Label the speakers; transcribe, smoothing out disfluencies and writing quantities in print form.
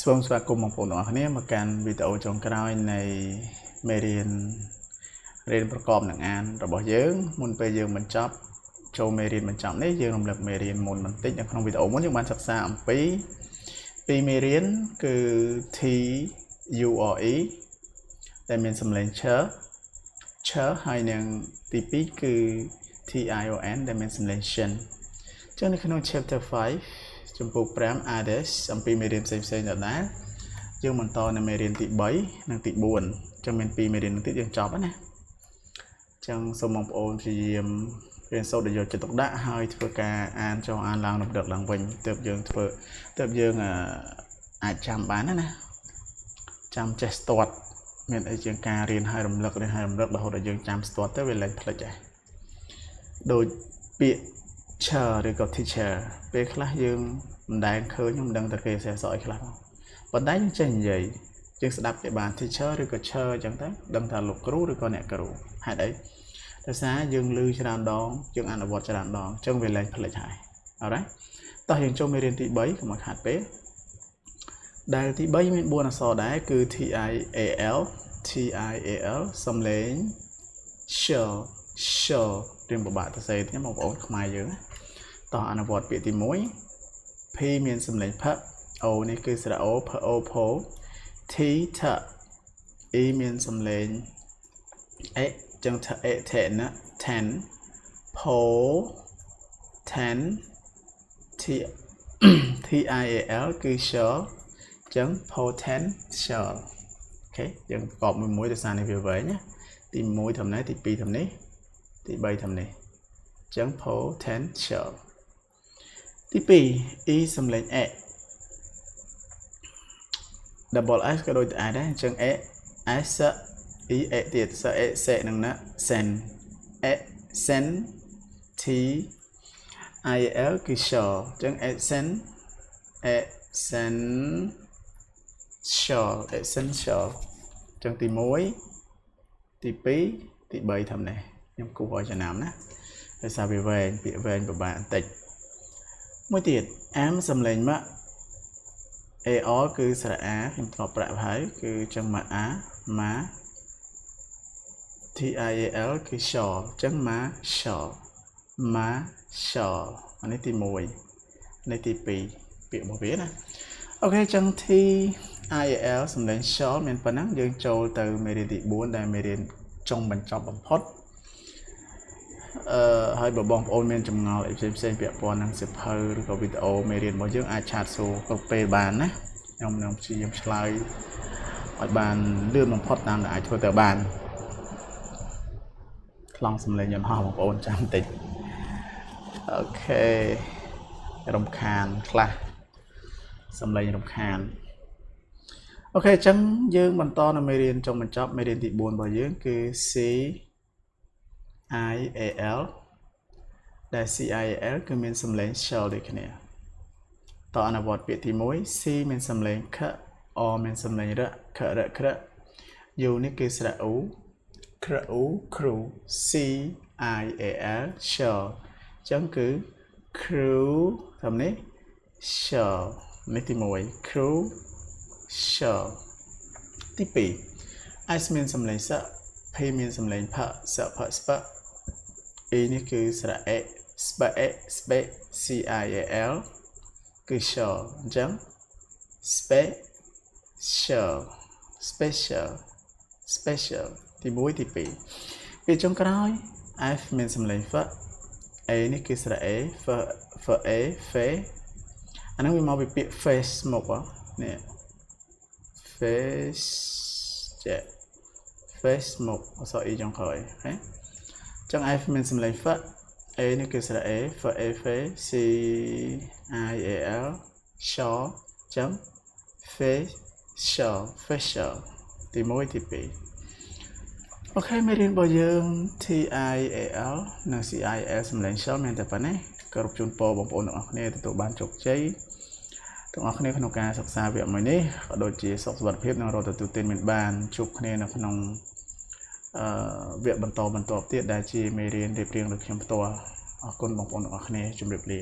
Speaker 1: ស្វាគមន៍បងប្អូនទាំងអស់គ្នាមកកាន់វីដេអូចុងក្រោយនៃមេរៀនប្រកបនឹងអានរបស់យើងមុនពេលយើងបញ្ចប់ចូលមេរៀនបញ្ចប់នេះយើងរំលឹកមេរៀនមុនបន្តិចនៅក្នុងវីដេអូមុនយើងបានសិក្សាអំពីមេរៀនគឺ T U R E ដែលមានសំឡេងឈើហើយនឹងទី2គឺ T I O N ដែលមានសំឡេង shin ចឹងនៅក្នុង chapter 5ចំពោះ5 others អំពីមេរៀនផ្សេងៗដដែលយើងបន្តនៅមេរៀនទី3និងទី4ចឹងមាន2មេរៀនទៀតយើងចប់ហើយណាចឹងសូមបងប្អូនព្យាយាមរៀនសូត្រដោយយកចិត្តទុកដាក់ហើយធ្វើការអានចុះអានឡើងរំលឹកឡើងវិញទើបយើងអាចចាំបានណាចាំចេះស្ទាត់មានអីជាងការរៀនហើយរំលឹករហូតដល់យើងចាំស្ទាត់ទៅវាលែងភ្លេចដែរដូចពាក្យ teacher ឬក៏ teacher ពេលខ្លះយើងមិនដែលឃើញមិនដឹងតែគេសេះសក់អីខ្លះប៉ុន្តែយើងចេះនិយាយយើងស្ដាប់គេបាន teacher ឬក៏ chair អញ្ចឹងទៅដឹងថាលោកគ្រូឬក៏អ្នកគ្រូហេតុអីដោយសារយើងឮច្រើនដងយើងអនុវត្តច្រើនដងអញ្ចឹងវាលែងភ្លេចហើយអរ៉ាតោះយើងចូលមេរៀនទី3កុំឲ្យខាតពេលដែលទី3មាន4អក្សរដែរគឺ T I A L សំឡេង shall រៀងពិបាកទៅសេទេបងប្អូនខ្មែរយើងតោះអនុវត្តពាក្យទី1 P មានសំឡេងផ O នេះគឺស្រៈ O ផ O ផ T ថ E មានសំឡេង E ចឹងថ E ថណា ten ផ ten T I A L គឺ shall ចឹង potential អូខេយើងប្រកបមួយដោយសារនេះវាវែងណាទី1ធំនេះទី2ធំនេះទី3ធំនេះចឹង potential ទី2 E សំឡេង E double S ក៏ដូចតែ S ដែរអញ្ចឹង E S E E ទៀត S E S នឹងណា sen E sen T I L គឺ shall អញ្ចឹង essential អញ្ចឹងទី1ទី2ទី3ធំនេះខ្ញុំគូឲ្យចំណាំណាដោយសារវាវែងពាក្យវែងពិបាកបន្តិចមួយទៀត M សំឡេងម៉ាក់ AR គឺស្រៈ A ខ្ញុំធ្លាប់ប្រាក់ហើយគឺចឹងម៉ាក់ A ម៉ា TIAL គឺ shall ចឹងម៉ា shall អានេះទី1នេះទី2ពាក្យរបស់វាណាអូខេចឹង TIAL សំឡេង shall មានប៉ុណ្ណឹងយើងចូលទៅមេរៀនទី4ដែលមេរៀនចុងបញ្ចប់បំផុតហើយបើបងប្អូនមានចម្ងល់អីផ្សេងពាក់ព័ន្ធនឹងសៀវភៅឬក៏វីដេអូមេរៀនរបស់យើងអាចឆាតសួរគ្រប់ពេលបានណាខ្ញុំនឹងព្យាយាមឆ្លើយឲ្យបានលឿនបំផុតតាមដែលអាចធ្វើទៅបានខ្លងសំឡេងយន្តហោះបងប្អូនចាំបន្តិចអូខេរំខានខ្លះសំឡេងរំខានអូខេអញ្ចឹងយើងបន្តនៅមេរៀនចុងបញ្ចប់មេរៀនទី4របស់យើងគឺ C I A L ដែល C I A L គឺមានសំឡេង shall ដូចគ្នាតអនុវត្តពាក្យទី1 C មានសំឡេងខ O មានសំឡេងរខរក្រ U នេះគឺស្រៈ U ក្រ U គ្រូ C I A L shall អញ្ចឹងគឺ crew តាមនេះ shall នេះទី1 crew shall ទី2 S មានសំឡេងស P មានសំឡេងផសផស្ព E នេះគឺស្រៈ E ស្ប E ស្ប C I A L គឺ shall អញ្ចឹង special ទី1ទី2ពាក្យចុងក្រោយ F មានសំឡេង F A នេះគឺស្រៈ A F A face អានឹងវាមកពីពាក្យ face មកនេះ face មកអក្សរ E ចុងក្រោយអូខេចឹង F មានសំឡេង F A នេះគឺស្រៈ A F A face C I A L shall ចឹង facial ទី1ទី2អូខេមេរៀនរបស់យើង TIAL និង CIL សំឡេង shall មានតែប៉ុណ្ណេះគោរពជូនពរបងប្អូនទាំងអស់គ្នាទទួលបានជោគជ័យទាំងអស់គ្នាក្នុងការសិក្សាវគ្គមួយនេះក៏ដូចជាសុខសុវត្ថិភាពនិងរកទទួលទានមានបានជួបគ្នានៅក្នុងវគ្គបន្តទៀតដែលជាមេរៀនរៀបរៀងដោយខ្ញុំផ្ទាល់អរគុណបងប្អូនទាំងអស់គ្នាជម្រាបលា